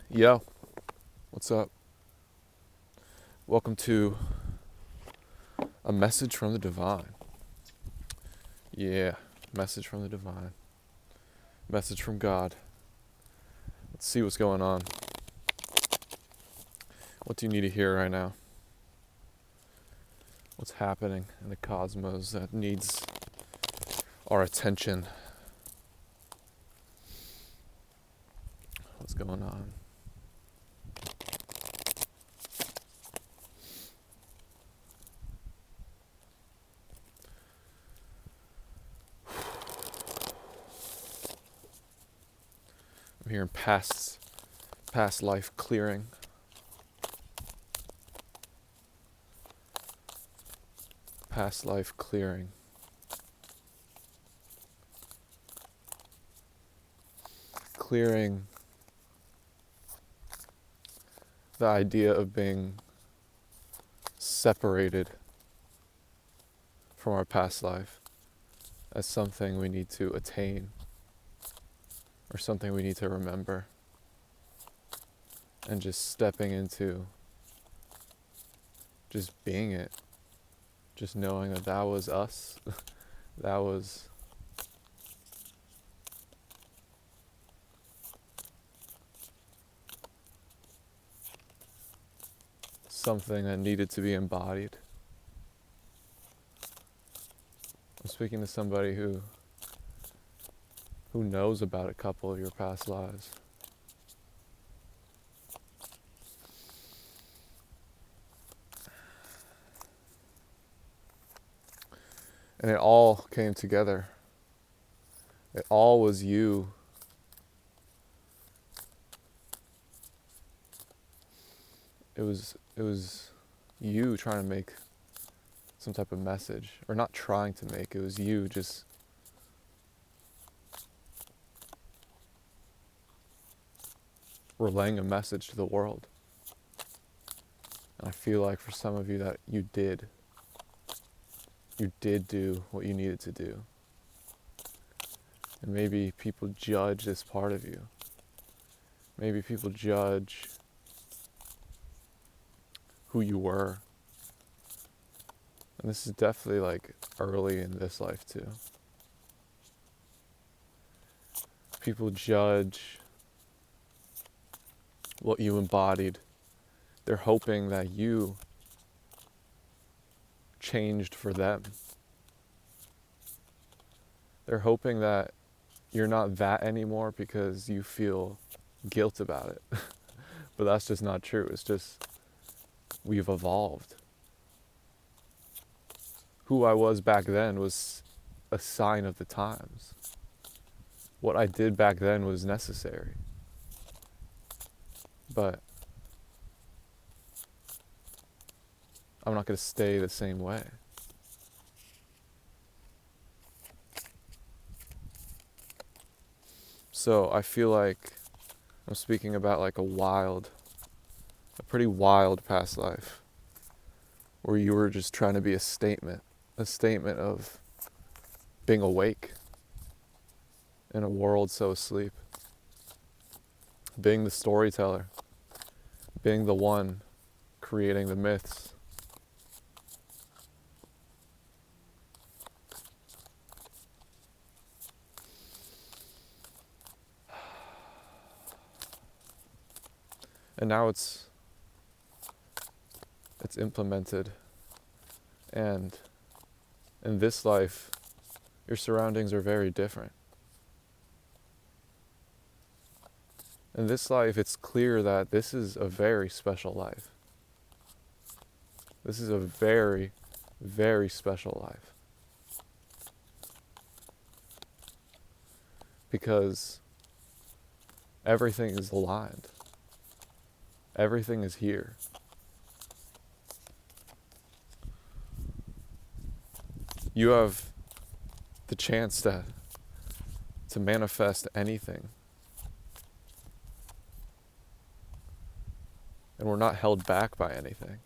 Yo, what's up? Welcome to a message from the divine. Yeah, message from the divine. Message from God. Let's see what's going on. What do you need to hear right now? What's happening in the cosmos that needs our attention? What's going on? I'm hearing past life clearing. Past life clearing. Clearing the idea of being separated from our past life as something we need to attain or something we need to remember, and just stepping into just being it, just knowing that that was us. That was something that needed to be embodied. I'm speaking to somebody who knows about a couple of your past lives. And it all came together. It all was you. It was you trying to make some type of message, or not trying to make, it was you just relaying a message to the world. And I feel like for some of you that you did do what you needed to do. And maybe people judge this part of you. Maybe people judge who you were. And this is definitely like early in this life too. People judge what you embodied. They're hoping that you changed for them. They're hoping that you're not that anymore because you feel guilt about it. But that's just not true. It's just we've evolved. Who I was back then was a sign of the times. What I did back then was necessary. But I'm not going to stay the same way. So I feel like I'm speaking about like a pretty wild past life, where you were just trying to be a statement of being awake in a world so asleep, being the storyteller, being the one creating the myths. And now it's implemented, and in this life, your surroundings are very different. In this life, it's clear that this is a very special life. This is a very, very special life. Because everything is aligned. Everything is here. You have the chance to manifest anything. And we're not held back by anything.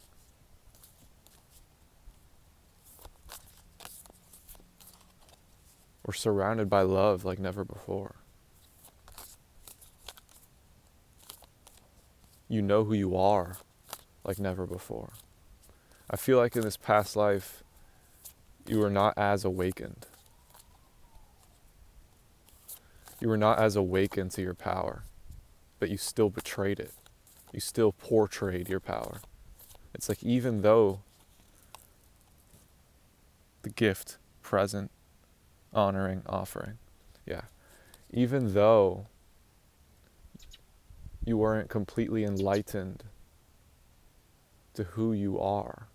We're surrounded by love like never before. you know who you are like never before. I feel like in this past life, you were not as awakened. You were not as awakened to your power, but you still betrayed it. You still portrayed your power. It's like even though the gift, present, honoring, offering, yeah, even though you weren't completely enlightened to who you are,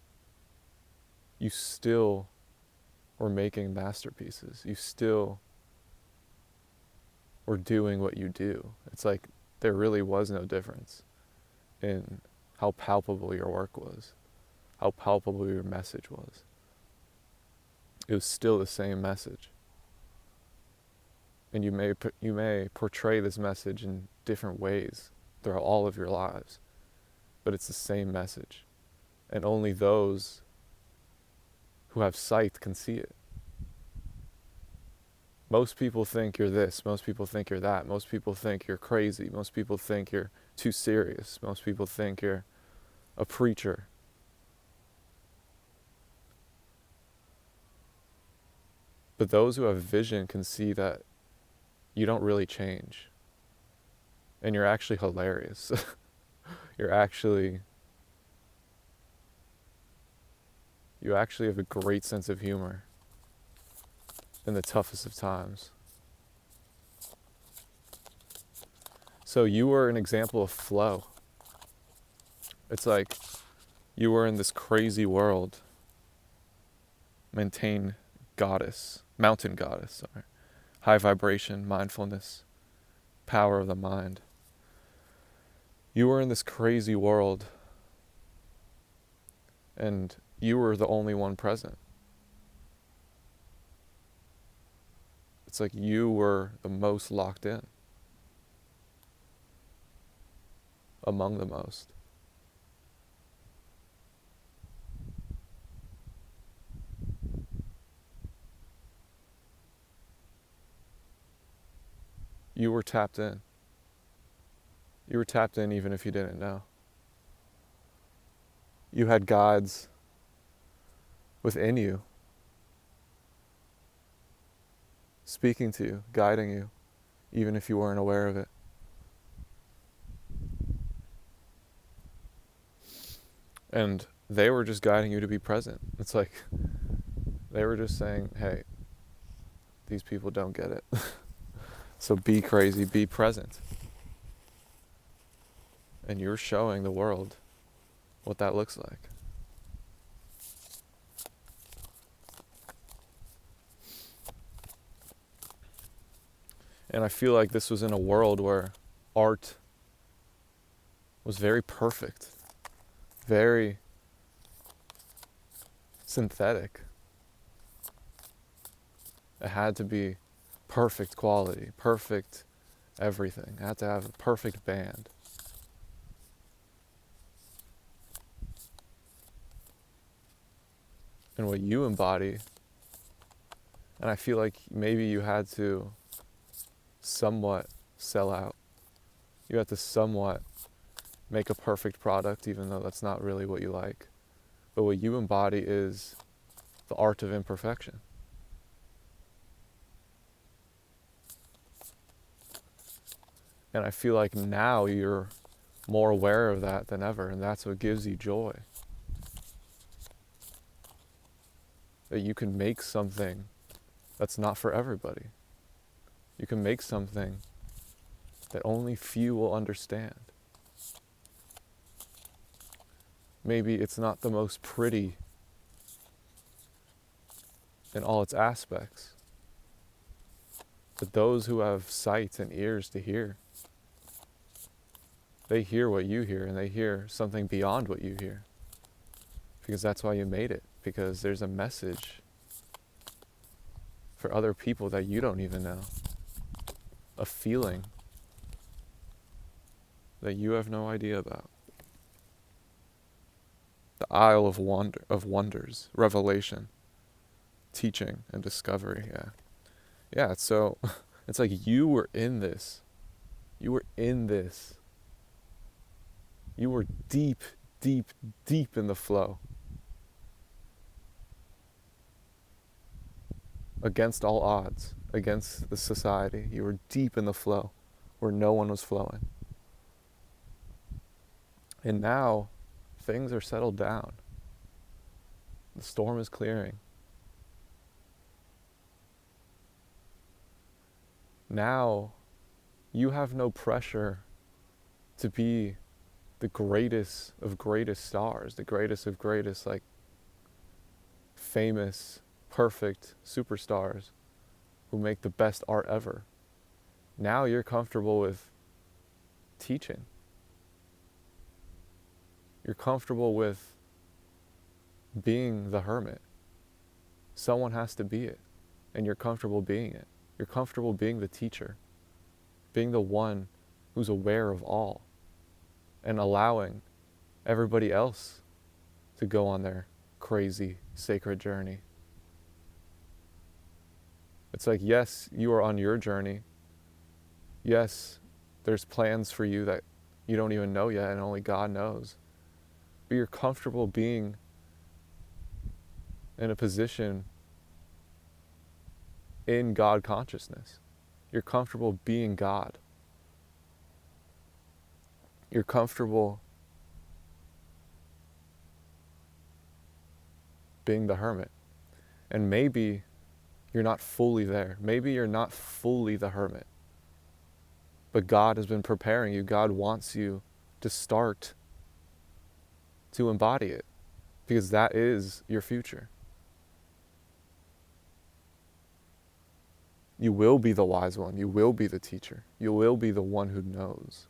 you still were making masterpieces. You still were doing what you do. It's like there really was no difference in how palpable your work was, how palpable your message was. It was still the same message. And you may portray this message in different ways throughout all of your lives, but it's the same message. And only those who have sight can see it. Most people think you're this, most people think you're that, most people think you're crazy, most people think you're too serious, most people think you're a preacher. But those who have vision can see that you don't really change. And you're actually hilarious. You actually have a great sense of humor in the toughest of times. So you were an example of flow. It's like you were in this crazy world. Mountain goddess, high vibration, mindfulness, power of the mind. You were in this crazy world, and you were the only one present. It's like you were the most locked in, among the most. You were tapped in. You were tapped in even if you didn't know. You had guides within you, speaking to you, guiding you, even if you weren't aware of it. And they were just guiding you to be present. It's like they were just saying, hey, these people don't get it. So be crazy, be present. And you're showing the world what that looks like. And I feel like this was in a world where art was very perfect, very synthetic. It had to be perfect quality, perfect everything. It had to have a perfect band. And what you embody, and I feel like maybe you had to somewhat sell out. You had to somewhat make a perfect product, even though that's not really what you like. But what you embody is the art of imperfection. And I feel like now you're more aware of that than ever, and that's what gives you joy. That you can make something that's not for everybody. You can make something that only few will understand. Maybe it's not the most pretty in all its aspects, but those who have sight and ears to hear, they hear what you hear, and they hear something beyond what you hear. Because that's why you made it, because there's a message for other people that you don't even know. A feeling that you have no idea about. The Isle of Wonders, revelation, teaching, and discovery, yeah. Yeah, so it's like you were in this. You were in this You were deep, deep, deep in the flow. Against all odds, against the society. You were deep in the flow where no one was flowing. And now things are settled down. The storm is clearing. Now you have no pressure to be the greatest of greatest stars, the greatest of greatest, like, famous, perfect superstars who make the best art ever. Now you're comfortable with teaching. You're comfortable with being the hermit. Someone has to be it, and you're comfortable being it. You're comfortable being the teacher, being the one who's aware of all, and allowing everybody else to go on their crazy, sacred journey. It's like, yes, you are on your journey. Yes, there's plans for you that you don't even know yet and only God knows. But you're comfortable being in a position in God consciousness. You're comfortable being God. You're comfortable being the hermit. And maybe you're not fully there. Maybe you're not fully the hermit. But God has been preparing you. God wants you to start to embody it, because that is your future. You will be the wise one. You will be the teacher. You will be the one who knows.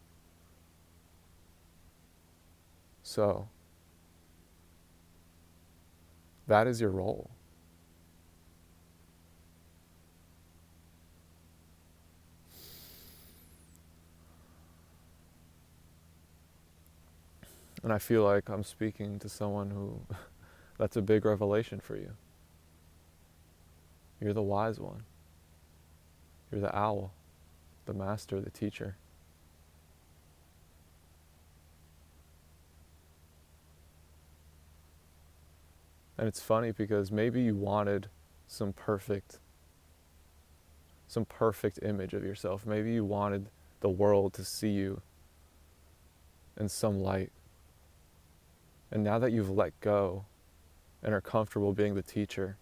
So, that is your role. And I feel like I'm speaking to someone who that's a big revelation for you. You're the wise one. You're the owl, the master, the teacher. And it's funny because maybe you wanted some perfect image of yourself. Maybe you wanted the world to see you in some light. And now that you've let go and are comfortable being the teacher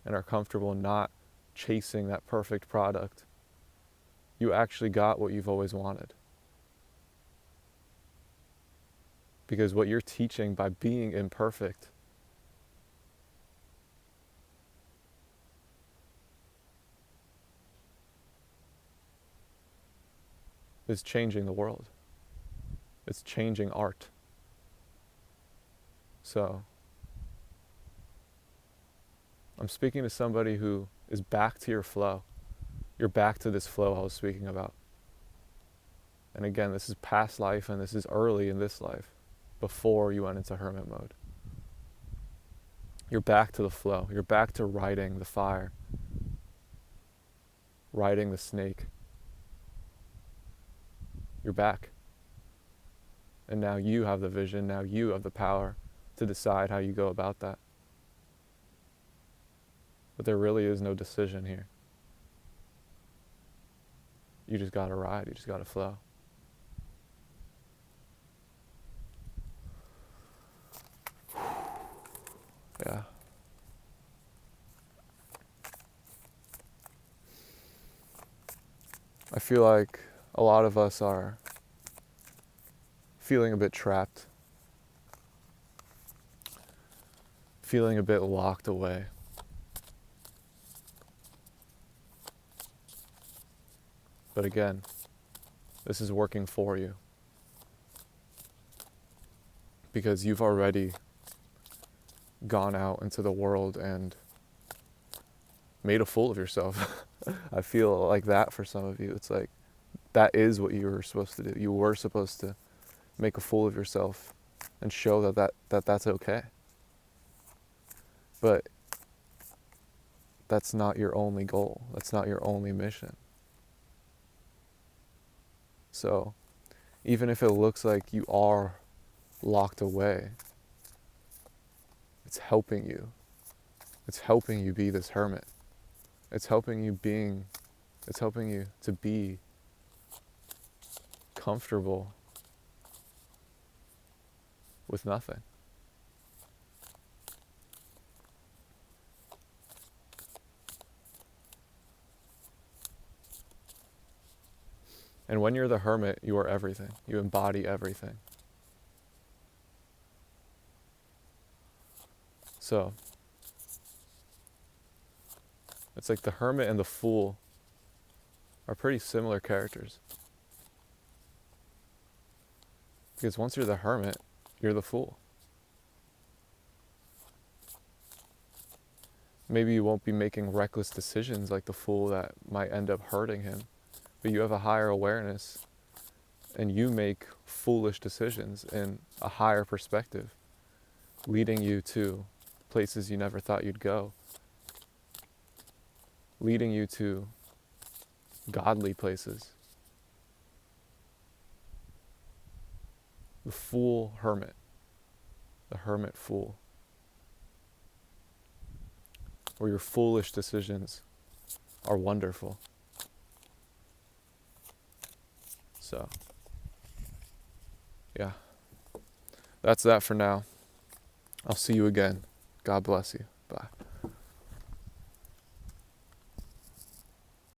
and are comfortable not chasing that perfect product, you actually got what you've always wanted. Because what you're teaching by being imperfect is changing the world. It's changing art. So, I'm speaking to somebody who is back to your flow. You're back to this flow I was speaking about. And again, this is past life and this is early in this life, before you went into hermit mode. You're back to the flow. You're back to riding the fire, riding the snake. You're back. And now you have the vision. Now you have the power to decide how you go about that. But there really is no decision here. You just gotta ride. You just gotta flow. Yeah. I feel like a lot of us are feeling a bit trapped, feeling a bit locked away. But again, this is working for you, because you've already gone out into the world and made a fool of yourself. I feel like that for some of you. It's like, that is what you were supposed to do. You were supposed to make a fool of yourself and show that's okay. But that's not your only goal. That's not your only mission. So even if it looks like you are locked away. It's helping you. It's helping you be this hermit. It's helping you to be comfortable with nothing. And when you're the hermit, you are everything. You embody everything. So, it's like the hermit and the fool are pretty similar characters. Because once you're the hermit, you're the fool. Maybe you won't be making reckless decisions like the fool that might end up hurting him, but you have a higher awareness and you make foolish decisions in a higher perspective, leading you to places you never thought you'd go, leading you to godly places. The fool hermit, the hermit fool, where your foolish decisions are wonderful. So, yeah, that's that for now. I'll see you again. God bless you.